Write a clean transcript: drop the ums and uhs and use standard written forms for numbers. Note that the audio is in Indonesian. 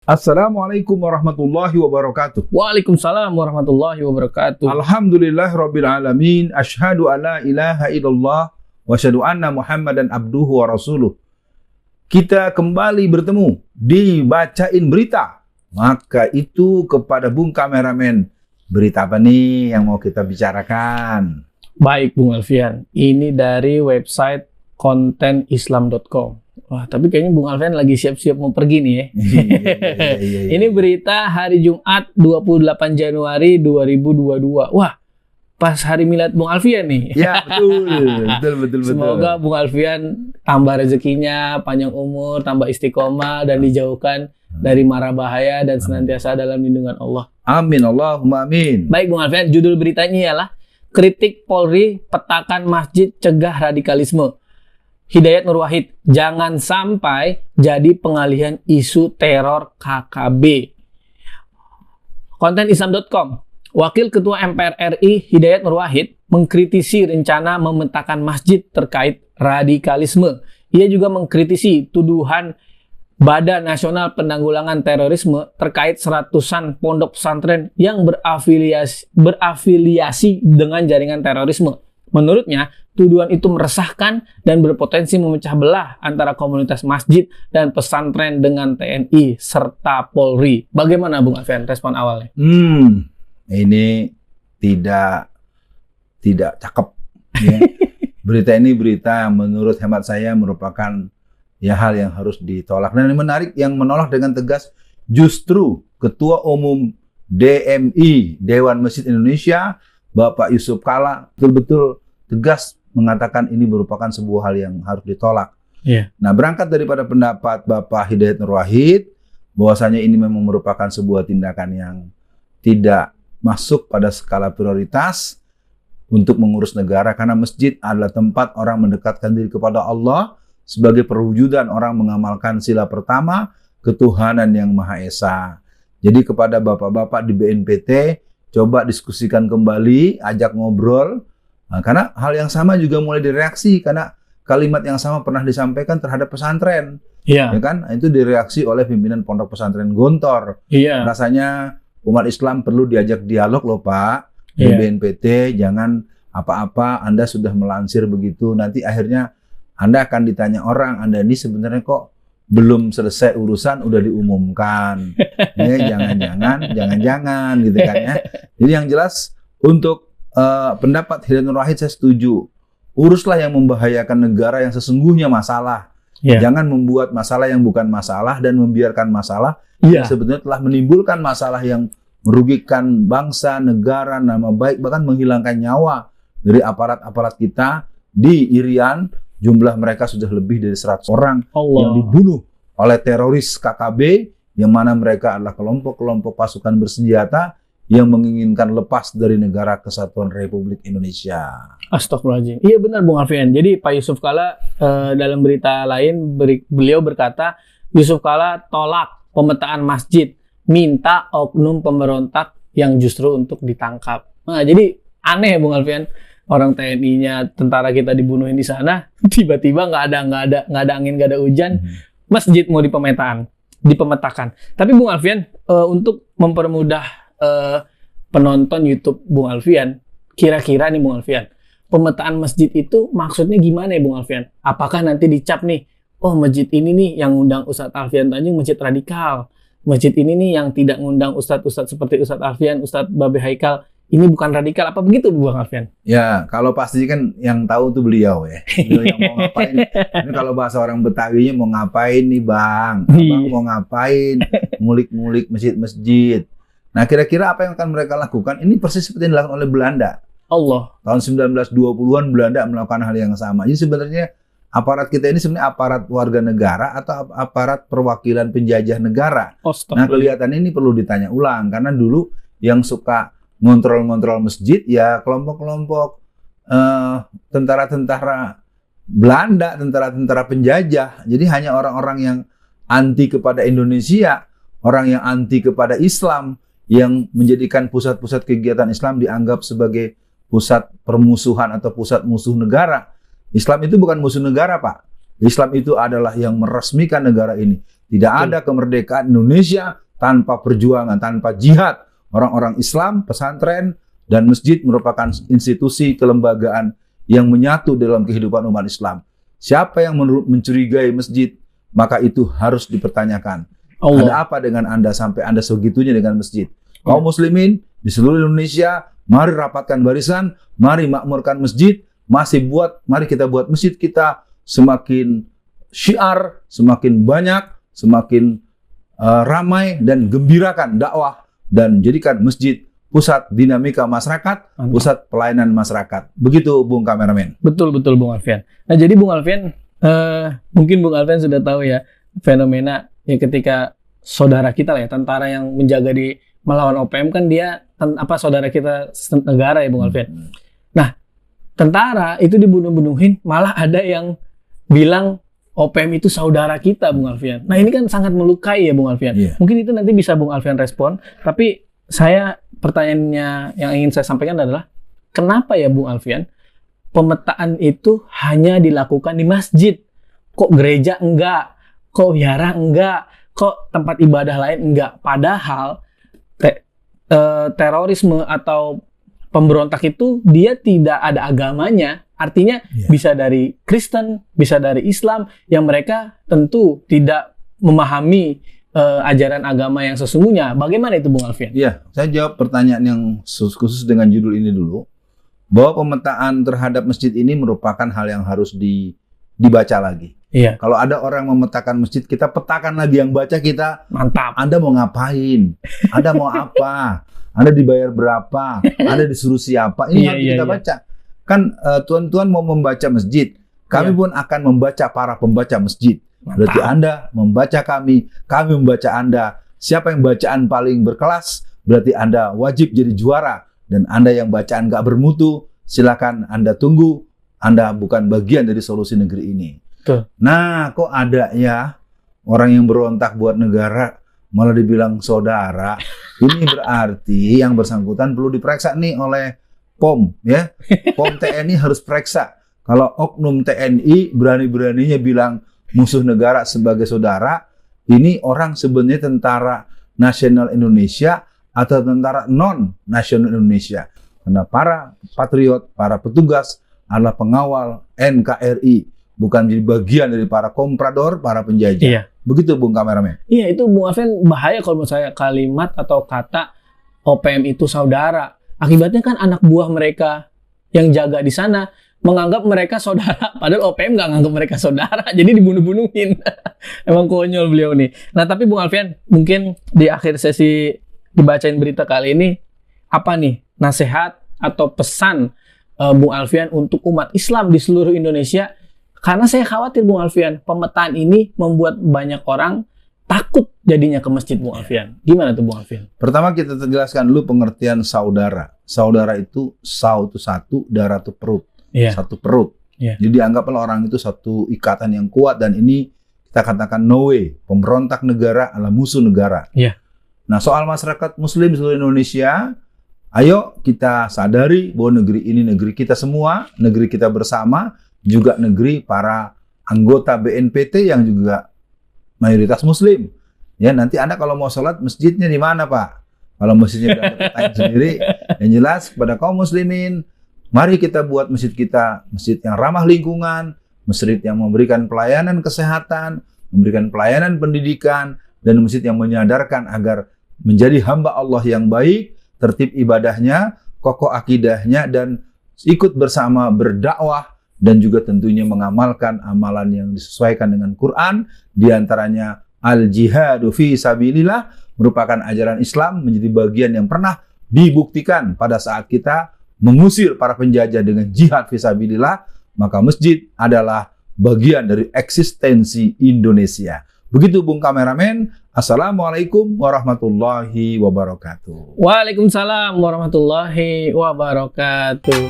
Assalamualaikum warahmatullahi wabarakatuh. Waalaikumsalam warahmatullahi wabarakatuh. Alhamdulillahirabbil alamin, asyhadu alla ilaha illallah wa asyhadu anna Muhammadan abduhu wa rasuluh. Kita kembali bertemu di Bacain Berita. Maka itu kepada Bung Kameramen, berita apa nih yang mau kita bicarakan? Baik Bung Alfian, ini dari website kontenislam.com. Wah, tapi kayaknya Bung Alfian lagi siap-siap mau pergi nih ya. Iya. Ini berita hari Jumat 28 Januari 2022. Wah, pas hari milad Bung Alfian nih. Ya, betul. Semoga Bung Alfian tambah rezekinya, panjang umur, tambah istiqomah, dan dijauhkan dari mara bahaya dan senantiasa dalam lindungan Allah. Amin, Allahumma amin. Baik Bung Alfian, judul beritanya ialah Kritik Polri Petakan Masjid Cegah Radikalisme. Hidayat Nur Wahid, jangan sampai jadi pengalihan isu teror KKB. Kontenislam.com, Wakil Ketua MPR RI Hidayat Nur Wahid mengkritisi rencana memetakan masjid terkait radikalisme. Ia juga mengkritisi tuduhan Badan Nasional Penanggulangan Terorisme terkait seratusan pondok pesantren yang berafiliasi dengan jaringan terorisme. Menurutnya, tuduhan itu meresahkan dan berpotensi memecah belah antara komunitas masjid dan pesantren dengan TNI serta Polri. Bagaimana Bung Alfian respon awalnya? Ini tidak cakep. Ya. Berita ini berita yang menurut hemat saya merupakan hal yang harus ditolak. Dan yang menarik, yang menolak dengan tegas justru Ketua Umum DMI Dewan Masjid Indonesia, Bapak Yusuf Kalla, betul-betul tegas mengatakan ini merupakan sebuah hal yang harus ditolak. Yeah. Nah, berangkat daripada pendapat Bapak Hidayat Nur Wahid, bahwasanya ini memang merupakan sebuah tindakan yang tidak masuk pada skala prioritas untuk mengurus negara, karena masjid adalah tempat orang mendekatkan diri kepada Allah sebagai perwujudan orang mengamalkan sila pertama, ketuhanan yang Maha Esa. Jadi kepada bapak-bapak di BNPT, coba diskusikan kembali, ajak ngobrol. Nah, karena hal yang sama juga mulai direaksi, karena kalimat yang sama pernah disampaikan terhadap pesantren. Iya. Ya kan? Itu direaksi oleh pimpinan Pondok Pesantren Gontor. Iya. Rasanya umat Islam perlu diajak dialog loh Pak. Di Iya. BNPT, jangan apa-apa Anda sudah melansir begitu, nanti akhirnya Anda akan ditanya orang, Anda ini sebenarnya kok belum selesai urusan udah diumumkan. Ya, jangan-jangan gitu kan ya. Jadi yang jelas untuk pendapat Hidayat Nur Wahid saya setuju. Uruslah yang membahayakan negara yang sesungguhnya masalah. Yeah. Jangan membuat masalah yang bukan masalah dan membiarkan masalah yang sebenarnya telah menimbulkan masalah yang merugikan bangsa, negara, nama baik, bahkan menghilangkan nyawa dari aparat-aparat kita. Di Irian jumlah mereka sudah lebih dari 100 orang yang dibunuh oleh teroris KKB, yang mana mereka adalah kelompok-kelompok pasukan bersenjata yang menginginkan lepas dari negara kesatuan Republik Indonesia. Astagfirullahaladzim. Iya benar Bung Alfian. Jadi Pak Yusuf Kalla dalam berita lain beliau berkata, Yusuf Kalla tolak pemetaan masjid, minta oknum pemberontak yang justru untuk ditangkap. Nah, jadi aneh Bung Alfian. Orang TNI-nya, tentara kita dibunuhin di sana, tiba-tiba nggak ada angin, nggak ada hujan, masjid mau dipemetakan. Tapi Bung Alfian, untuk mempermudah penonton YouTube Bung Alfian, kira-kira nih Bung Alfian, pemetaan masjid itu maksudnya gimana ya Bung Alfian? Apakah nanti dicap nih, oh masjid ini nih yang ngundang Ustadz Alfian Tanjung masjid radikal, masjid ini nih yang tidak ngundang Ustadz seperti Ustadz Alfian, Ustadz Babe Haikal, ini bukan radikal, apa begitu Bung Alfian? Ya, kalau pasti kan yang tahu tuh beliau ya. Beliau yang mau ngapain. Ini kalau bahasa orang Betawinya mau ngapain nih Bang? Abang mau ngapain? Ngulik-ngulik masjid-masjid. Nah, kira-kira apa yang akan mereka lakukan? Ini persis seperti yang dilakukan oleh Belanda. Allah. Tahun 1920-an Belanda melakukan hal yang sama. Jadi sebenarnya aparat kita ini sebenarnya aparat warga negara atau aparat perwakilan penjajah negara. Nah, kelihatan ini perlu ditanya ulang, karena dulu yang suka ngontrol masjid ya kelompok-kelompok tentara-tentara Belanda, tentara-tentara penjajah. Jadi hanya orang-orang yang anti kepada Indonesia, orang yang anti kepada Islam, yang menjadikan pusat-pusat kegiatan Islam dianggap sebagai pusat permusuhan atau pusat musuh negara. Islam itu bukan musuh negara, Pak. Islam itu adalah yang meresmikan negara ini. Tidak ada kemerdekaan Indonesia tanpa perjuangan, tanpa jihad. Orang-orang Islam, pesantren, dan masjid merupakan institusi kelembagaan yang menyatu dalam kehidupan umat Islam. Siapa yang mencurigai masjid, maka itu harus dipertanyakan. Ada apa dengan Anda sampai Anda segitunya dengan masjid? Kaum muslimin di seluruh Indonesia, mari rapatkan barisan, mari makmurkan masjid, mari kita buat masjid kita semakin syiar, semakin banyak, semakin ramai, dan gembirakan dakwah, dan jadikan masjid pusat dinamika masyarakat, pusat pelayanan masyarakat. Begitu Bung Kameramen. Betul Bung Alfian. Nah jadi Bung Alfian, mungkin Bung Alfian sudah tahu ya fenomena ya ketika saudara kita lah ya, tentara yang menjaga di melawan OPM kan dia saudara kita negara ya Bung Alfian. Nah tentara itu dibunuh-bunuhin, malah ada yang bilang OPM itu saudara kita Bung Alfian. Nah ini kan sangat melukai ya Bung Alfian. Mungkin itu nanti bisa Bung Alfian respon, tapi pertanyaannya yang ingin saya sampaikan adalah kenapa ya Bung Alfian pemetaan itu hanya dilakukan di masjid? Kok gereja enggak? Kok wihara enggak? Kok tempat ibadah lain enggak? Padahal terorisme atau pemberontak itu dia tidak ada agamanya. Artinya bisa dari Kristen, bisa dari Islam, yang mereka tentu tidak memahami ajaran agama yang sesungguhnya. Bagaimana itu Bung Alfian? Iya, saya jawab pertanyaan yang khusus dengan judul ini dulu. Bahwa pemetaan terhadap masjid ini merupakan hal yang harus dibaca lagi. Iya. Kalau ada orang memetakan masjid, kita petakan lagi yang baca kita. Mantap. Anda mau ngapain? Anda mau apa? Anda dibayar berapa? Anda disuruh siapa? Ini harus kita baca. Kan tuan-tuan mau membaca masjid. Kami pun akan membaca para pembaca masjid. Berarti Anda membaca kami membaca Anda. Siapa yang bacaan paling berkelas, berarti Anda wajib jadi juara. Dan Anda yang bacaan gak bermutu, silakan Anda tunggu. Anda bukan bagian dari solusi negeri ini. Nah, kok ada ya orang yang berontak buat negara malah dibilang saudara? Ini berarti yang bersangkutan perlu diperiksa nih oleh POM, ya. POM TNI harus periksa. Kalau oknum TNI berani-beraninya bilang musuh negara sebagai saudara, ini orang sebenarnya tentara nasional Indonesia atau tentara non-nasional Indonesia. Karena para patriot, para petugas adalah pengawal NKRI, bukan jadi bagian dari para komprador, para penjajah. Iya. Begitu Bung Kameramen. Iya, itu Bung Alfian bahaya kalau menurut saya kalimat atau kata OPM itu saudara. Akibatnya kan anak buah mereka yang jaga di sana menganggap mereka saudara, padahal OPM nggak nganggap mereka saudara, jadi dibunuh-bunuhin. Emang konyol beliau nih. Nah tapi Bung Alfian, mungkin di akhir sesi dibacain berita kali ini, apa nih nasihat atau pesan Bung Alfian untuk umat Islam di seluruh Indonesia? Karena saya khawatir Bung Alfian, pemetaan ini membuat banyak orang takut jadinya ke masjid Bung Alfian. Gimana tuh Bung Alfian? Pertama kita jelaskan dulu pengertian saudara. Saudara itu sau itu satu, dara itu perut. Satu perut. Jadi anggaplah orang itu satu ikatan yang kuat, dan ini kita katakan no way, pemberontak negara adalah musuh negara. Nah soal masyarakat muslim seluruh Indonesia, ayo kita sadari bahwa negeri ini negeri kita semua, negeri kita bersama, juga negeri para anggota BNPT yang juga mayoritas muslim. Ya nanti Anda kalau mau sholat masjidnya di mana Pak? Kalau masjidnya ada pertanyaan sendiri, yang jelas kepada kaum muslimin, mari kita buat masjid kita masjid yang ramah lingkungan, masjid yang memberikan pelayanan kesehatan, memberikan pelayanan pendidikan, dan masjid yang menyadarkan agar menjadi hamba Allah yang baik, tertib ibadahnya, kokoh akidahnya, dan ikut bersama berdakwah, dan juga tentunya mengamalkan amalan yang disesuaikan dengan Quran, diantaranya al-jihadu fi sabilillah, merupakan ajaran Islam, menjadi bagian yang pernah dibuktikan pada saat kita mengusir para penjajah dengan jihad fisabilillah, maka masjid adalah bagian dari eksistensi Indonesia. Begitu Bung Kameramen. Assalamualaikum warahmatullahi wabarakatuh. Waalaikumsalam warahmatullahi wabarakatuh.